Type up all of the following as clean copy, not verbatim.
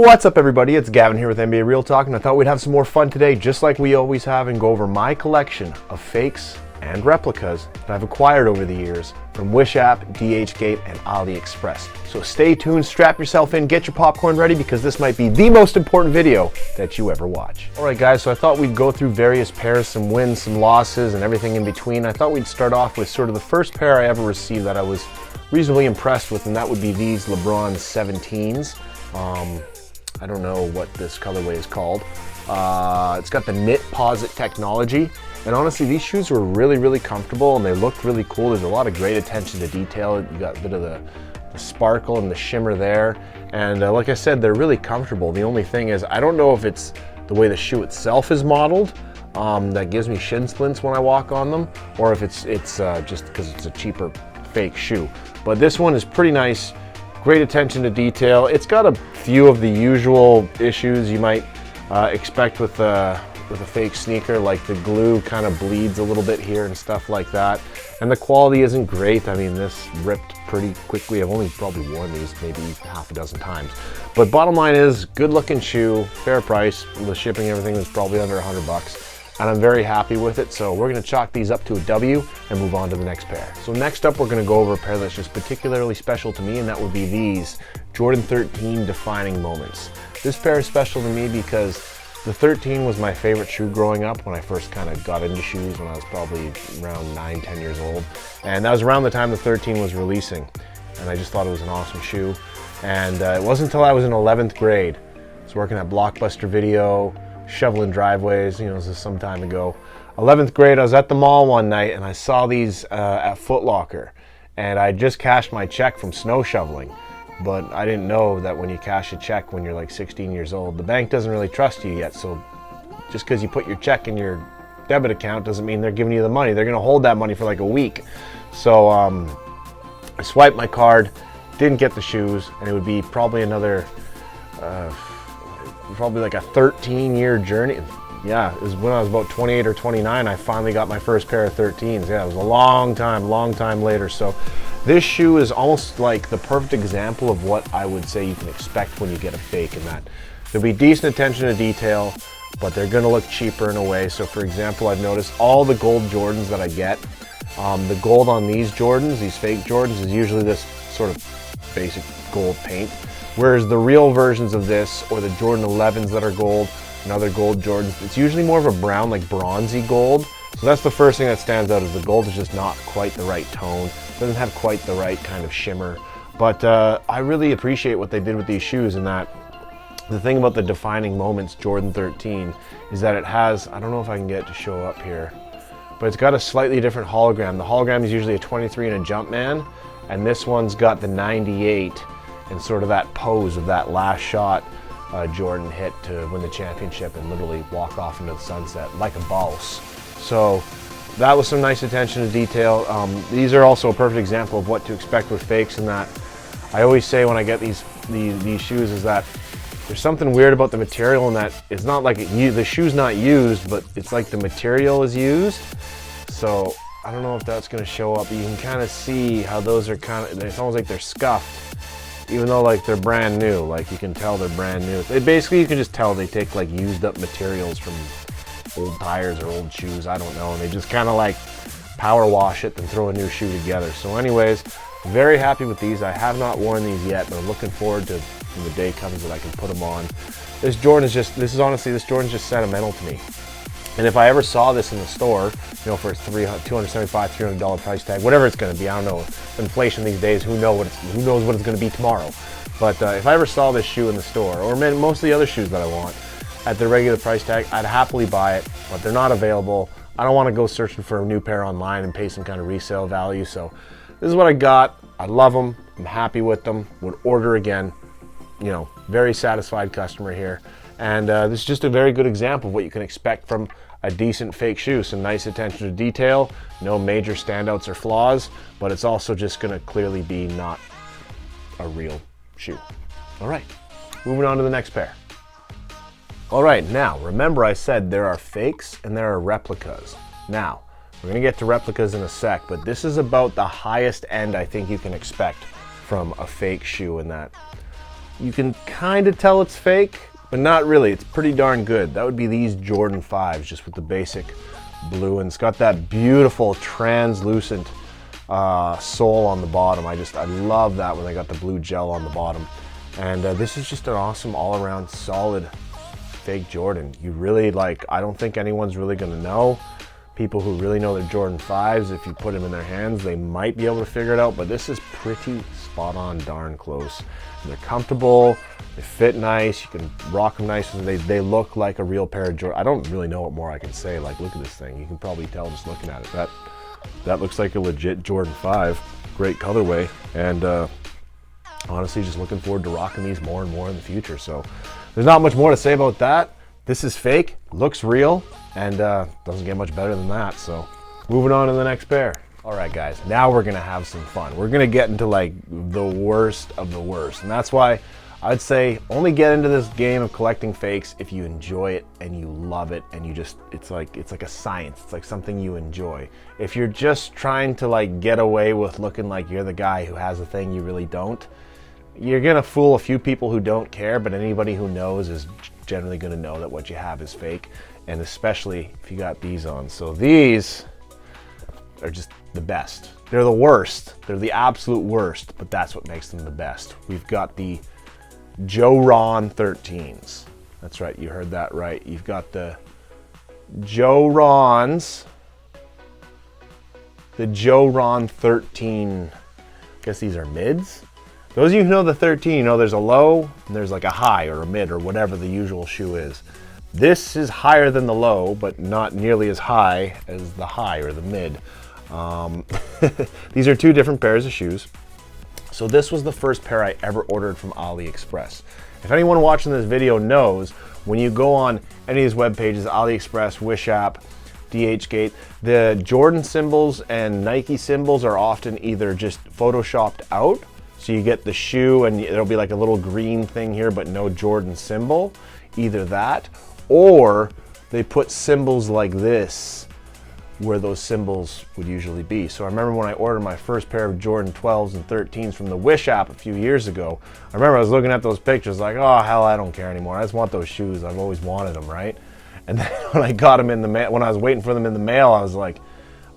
What's up, everybody? It's Gavin here with NBA Real Talk, and I thought we'd have some more fun today, just like we always have, and go over my collection of fakes and replicas that I've acquired over the years from Wish App, DHgate, and AliExpress. So stay tuned, strap yourself in, get your popcorn ready, because this might be the most important video that you ever watch. Alright guys, so I thought we'd go through various pairs, some wins, some losses, and everything in between. I thought we'd start off with sort of the first pair I ever received that I was reasonably impressed with, and that would be these Lebrons 17s. I don't know what this colorway is called. It's got the knit posit technology, and honestly these shoes were really comfortable and they looked really cool. There's a lot of great attention to detail. You got a bit of the sparkle and the shimmer there, and like I said, they're really comfortable. The only thing is, I don't know if it's the way the shoe itself is modeled that gives me shin splints when I walk on them, or if it's just because it's a cheaper fake shoe. But this one is pretty nice. Great attention to detail. It's got a few of the usual issues you might expect with a fake sneaker, like the glue kind of bleeds a little bit here and stuff like that. And the quality isn't great. I mean, this ripped pretty quickly. I've only probably worn these maybe half a dozen times. But bottom line is, good looking shoe, fair price. The shipping and everything was probably under $100. And I'm very happy with it, so we're going to chalk these up to a W and move on to the next pair. So next up, we're going to go over a pair that's just particularly special to me, and that would be these Jordan 13 Defining Moments. This pair is special to me because the 13 was my favorite shoe growing up when I first kind of got into shoes when I was probably around 9-10 years old. And that was around the time the 13 was releasing, and I just thought it was an awesome shoe. And it wasn't until I was in 11th grade. I was working at Blockbuster Video, shoveling driveways, you know, this is some time ago. 11th grade, I was at the mall one night and I saw these at Foot Locker, and I just cashed my check from snow shoveling. But I didn't know that when you cash a check when you're like 16 years old, the bank doesn't really trust you yet. So just because you put your check in your debit account doesn't mean they're giving you the money. They're going to hold that money for like a week. So I swiped my card, didn't get the shoes, and it would be probably another probably like a 13-year journey. Yeah, it was when I was about 28 or 29, I finally got my first pair of 13s. Yeah, it was a long time later. So this shoe is almost like the perfect example of what I would say you can expect when you get a fake, in that there'll be decent attention to detail, but they're gonna look cheaper in a way. So for example, I've noticed all the gold Jordans that I get, the gold on these Jordans, these fake Jordans, is usually this sort of basic gold paint. Whereas the real versions of this, or the Jordan 11s that are gold, and other gold Jordans, it's usually more of a brown, like bronzy gold. So that's the first thing that stands out, is the gold is just not quite the right tone. Doesn't have quite the right kind of shimmer. But I really appreciate what they did with these shoes, in that the thing about the Defining Moments Jordan 13 is that it has, I don't know if I can get it to show up here, but it's got a slightly different hologram. The hologram is usually a 23 and a Jumpman, and this one's got the 98 and sort of that pose of that last shot Jordan hit to win the championship and literally walk off into the sunset like a boss. So that was some nice attention to detail. These are also a perfect example of what to expect with fakes, in that I always say when I get these shoes is that there's something weird about the material, in that it's not like the shoe's not used, but it's like the material is used. So I don't know if that's going to show up, but you can kind of see how those are kind of, it's almost like they're scuffed, even though like they're brand new. Like you can tell they're brand new. Basically, you can just tell they take like used up materials from old tires or old shoes, I don't know, and they just kind of like power wash it and throw a new shoe together. So anyways, very happy with these. I have not worn these yet, but I'm looking forward to when the day comes that I can put them on. This Jordan's just sentimental to me. And if I ever saw this in the store, you know, for its $275, $300 price tag, whatever it's going to be, I don't know. Inflation these days, who knows what it's going to be tomorrow. But if I ever saw this shoe in the store, or most of the other shoes that I want, at the regular price tag, I'd happily buy it, but they're not available. I don't want to go searching for a new pair online and pay some kind of resale value. So this is what I got. I love them. I'm happy with them. Would order again. You know, very satisfied customer here. And this is just a very good example of what you can expect from a decent fake shoe. Some nice attention to detail, no major standouts or flaws, but it's also just going to clearly be not a real shoe. All right, moving on to the next pair. All right, now remember I said there are fakes and there are replicas. Now, we're going to get to replicas in a sec, but this is about the highest end I think you can expect from a fake shoe, in that you can kind of tell it's fake, but not really. It's pretty darn good. That would be these Jordan 5s, just with the basic blue, and it's got that beautiful translucent sole on the bottom. I love that when they got the blue gel on the bottom. And this is just an awesome all-around solid fake Jordan. You really, like, I don't think anyone's really gonna know. People who really know their Jordan 5s, if you put them in their hands, they might be able to figure it out, but this is pretty spot on, darn close. And they're comfortable, they fit nice, you can rock them nice, and they look like a real pair of Jordan. I don't really know what more I can say. Like, look at this thing. You can probably tell just looking at it. That looks like a legit Jordan 5. Great colorway, and honestly, just looking forward to rocking these more and more in the future. So there's not much more to say about that. This is fake, looks real, and doesn't get much better than that. So moving on to the next pair. All right, guys, now we're gonna have some fun. We're gonna get into like the worst of the worst, and that's why I'd say only get into this game of collecting fakes if you enjoy it and you love it, and you just, it's like a science. It's like something you enjoy. If you're just trying to like get away with looking like you're the guy who has a thing you really don't, you're gonna fool a few people who don't care, but anybody who knows is generally gonna know that what you have is fake, and especially if you got these on. So these are just the best. They're the worst. They're the absolute worst, but that's what makes them the best. We've got the Joe Ron 13s. That's right, you heard that right. You've got the Joe Rons, the Joe Ron 13, I guess these are mids. Those of you who know the 13, you know there's a low and there's like a high or a mid or whatever the usual shoe is. This is higher than the low, but not nearly as high as the high or the mid. These are two different pairs of shoes. So this was the first pair I ever ordered from AliExpress. If anyone watching this video knows, when you go on any of these web pages, AliExpress, Wish app, DHgate, the Jordan symbols and Nike symbols are often either just photoshopped out, so you get the shoe and there'll be like a little green thing here but no Jordan symbol, either that, or they put symbols like this where those symbols would usually be. So I remember when I ordered my first pair of Jordan 12s and 13s from the Wish app a few years ago, I remember I was looking at those pictures like, oh hell, I don't care anymore. I just want those shoes. I've always wanted them, right? And then when I got them in the mail, when I was waiting for them in the mail, I was like,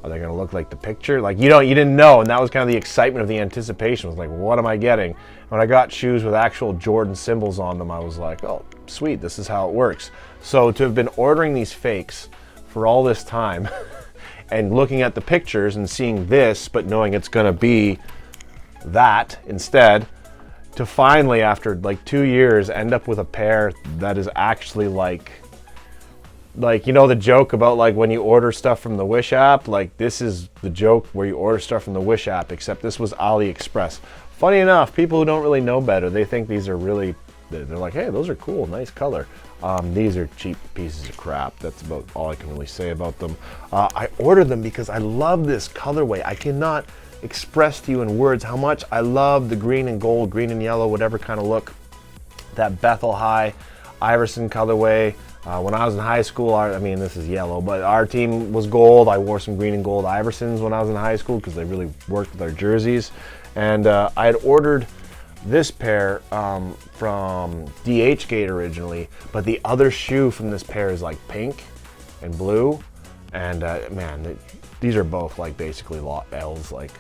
are they gonna look like the picture? Like, you didn't know, and that was kind of the excitement of the anticipation. I was like, what am I getting? When I got shoes with actual Jordan symbols on them, I was like, oh, sweet, this is how it works. So to have been ordering these fakes for all this time and looking at the pictures and seeing this, but knowing it's gonna be that instead, to finally, after like 2 years, end up with a pair that is actually like, you know the joke about like when you order stuff from the Wish app, like this is the joke where you order stuff from the Wish app, except this was AliExpress. Funny enough, people who don't really know better, they think these are really, they're like, hey, those are cool, nice color. These are cheap pieces of crap. That's about all I can really say about them. I ordered them because I love this colorway. I cannot express to you in words how much I love the green and gold, green and yellow, whatever kind of look, that Bethel High Iverson colorway. When I was in high school, I mean, this is yellow, but our team was gold. I wore some green and gold Iversons when I was in high school because they really worked with our jerseys. And I had ordered this pair from DHgate originally, but the other shoe from this pair is like pink and blue. And man, these are both like basically L's. Like,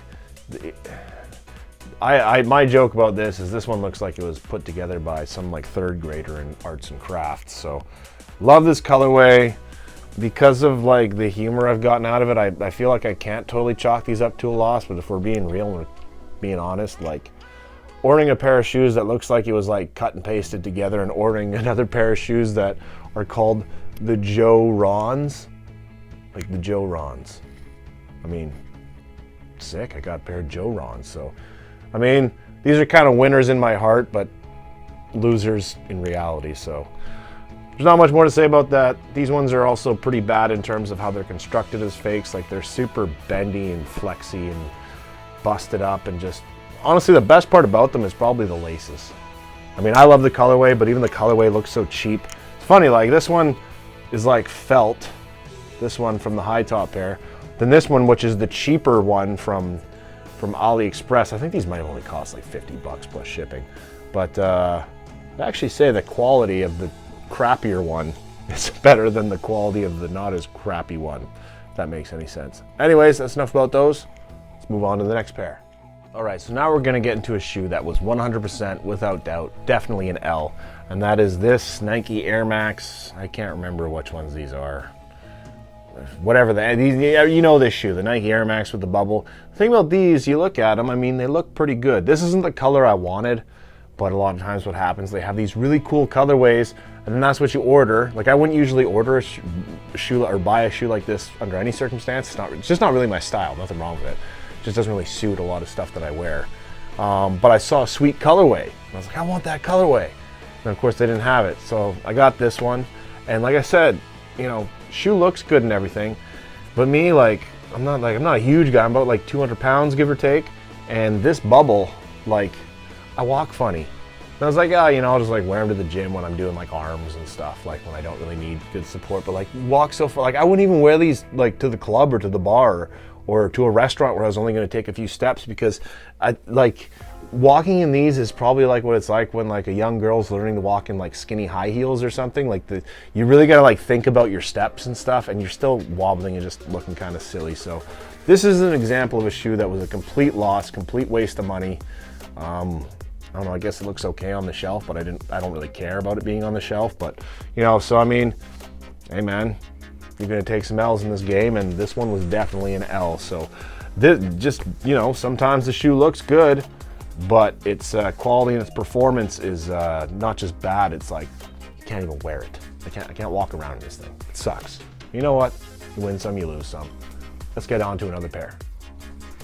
my joke about this is this one looks like it was put together by some like third grader in arts and crafts. So love this colorway. Because of like the humor I've gotten out of it, I feel like I can't totally chalk these up to a loss, but if we're being real and being honest, like ordering a pair of shoes that looks like it was like cut and pasted together and ordering another pair of shoes that are called the Joe Rons, like the Joe Rons. I mean, sick, I got a pair of Joe Rons. So, I mean, these are kind of winners in my heart, but losers in reality. So there's not much more to say about that. These ones are also pretty bad in terms of how they're constructed as fakes. Like, they're super bendy and flexy and busted up, and just honestly the best part about them is probably the laces. I mean, I love the colorway, but even the colorway looks so cheap. It's funny, like this one is like felt, this one from the high top pair, then this one, which is the cheaper one from AliExpress. I think these might only cost like 50 bucks plus shipping. But I actually say the quality of the crappier one is better than the quality of the not as crappy one, if that makes any sense. Anyways, that's enough about those. Let's move on to the next pair. All right, so now we're gonna get into a shoe that was 100% without doubt, definitely an L, and that is this Nike Air Max. I can't remember which ones these are. Whatever, you know this shoe, the Nike Air Max with the bubble. The thing about these, you look at them, I mean, they look pretty good. This isn't the color I wanted, but a lot of times what happens, they have these really cool colorways, and then that's what you order. Like, I wouldn't usually order a shoe or buy a shoe like this under any circumstance. It's just not really my style, nothing wrong with it. It just doesn't really suit a lot of stuff that I wear. But I saw a sweet colorway, and I was like, I want that colorway. And of course they didn't have it, so I got this one. And like I said, you know, shoe looks good and everything, but me, like, I'm not a huge guy. I'm about like 200 pounds, give or take. And this bubble, like, I walk funny. And I was like, you know, I'll just like wear them to the gym when I'm doing like arms and stuff, like when I don't really need good support. But like, walk so far, like I wouldn't even wear these like to the club or to the bar or to a restaurant where I was only going to take a few steps, because I like walking in these is probably like what it's like when like a young girl's learning to walk in like skinny high heels or something. Like you really got to like think about your steps and stuff, and you're still wobbling and just looking kind of silly. So this is an example of a shoe that was a complete loss, complete waste of money. I don't know, I guess it looks okay on the shelf, but I don't really care about it being on the shelf. But you know, so I mean, hey man, you're gonna take some L's in this game, and this one was definitely an L. So this, just, you know, sometimes the shoe looks good, but its quality and its performance is not just bad, it's like you can't even wear it. I can't walk around in this thing. It sucks. You know what? You win some, you lose some. Let's get on to another pair.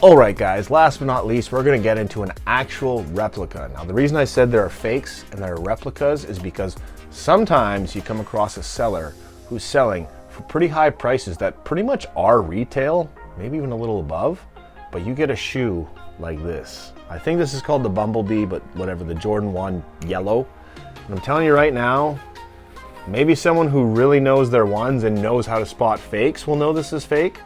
All right, guys, last but not least, we're gonna get into an actual replica. Now, the reason I said there are fakes and there are replicas is because sometimes you come across a seller who's selling for pretty high prices that pretty much are retail, maybe even a little above, but you get a shoe like this. I think this is called the Bumblebee, but whatever, the Jordan 1 yellow. And I'm telling you right now, maybe someone who really knows their ones and knows how to spot fakes will know this is fake,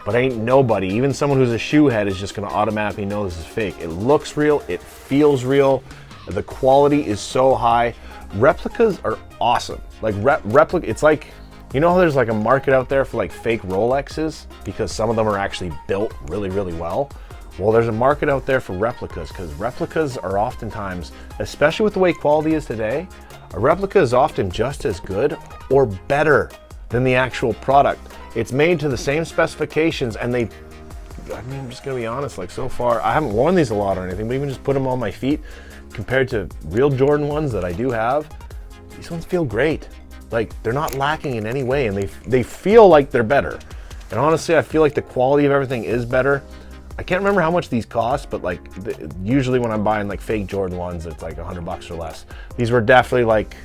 but ain't nobody, even someone who's a shoe head, is just gonna automatically know this is fake. It looks real, it feels real, the quality is so high. Replicas are awesome. Like replica, it's like, you know how there's like a market out there for like fake Rolexes because some of them are actually built really, really well? Well, there's a market out there for replicas, because replicas are oftentimes, especially with the way quality is today, a replica is often just as good or better than the actual product. It's made to the same specifications, and I mean, I'm just gonna be honest, like so far, I haven't worn these a lot or anything, but even just put them on my feet, compared to real Jordan ones that I do have, these ones feel great. Like, they're not lacking in any way, and they feel like they're better. And honestly, I feel like the quality of everything is better. I can't remember how much these cost, but like usually when I'm buying like fake Jordan ones, it's like $100 or less. These were definitely like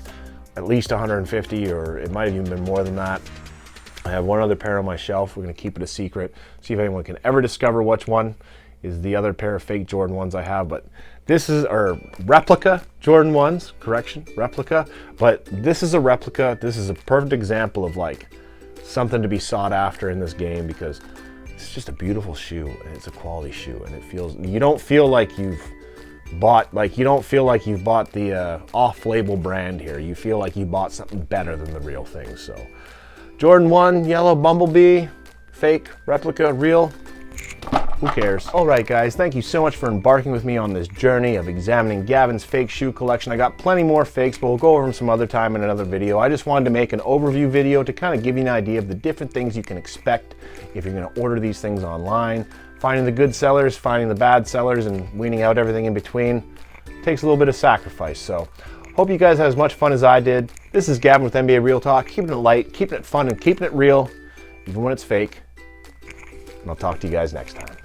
at least 150, or it might have even been more than that. I have one other pair on my shelf. We're gonna keep it a secret, see if anyone can ever discover which one is the other pair of fake Jordan ones I have. But this is our replica Jordan ones, correction, replica. But this is a replica. This is a perfect example of like something to be sought after in this game, because it's just a beautiful shoe, and it's a quality shoe, and it feels, you don't feel like you've bought the off-label brand here. You feel like you bought something better than the real thing. So Jordan 1 yellow Bumblebee, fake, replica, real, who cares? All right, guys, thank you so much for embarking with me on this journey of examining Gavin's fake shoe collection. I got plenty more fakes, but we'll go over them some other time in another video. I just wanted to make an overview video to kind of give you an idea of the different things you can expect if you're going to order these things online. Finding the good sellers, finding the bad sellers, and weaning out everything in between takes a little bit of sacrifice. So hope you guys had as much fun as I did. This is Gavin with NBA Real Talk, keeping it light, keeping it fun, and keeping it real, even when it's fake. And I'll talk to you guys next time.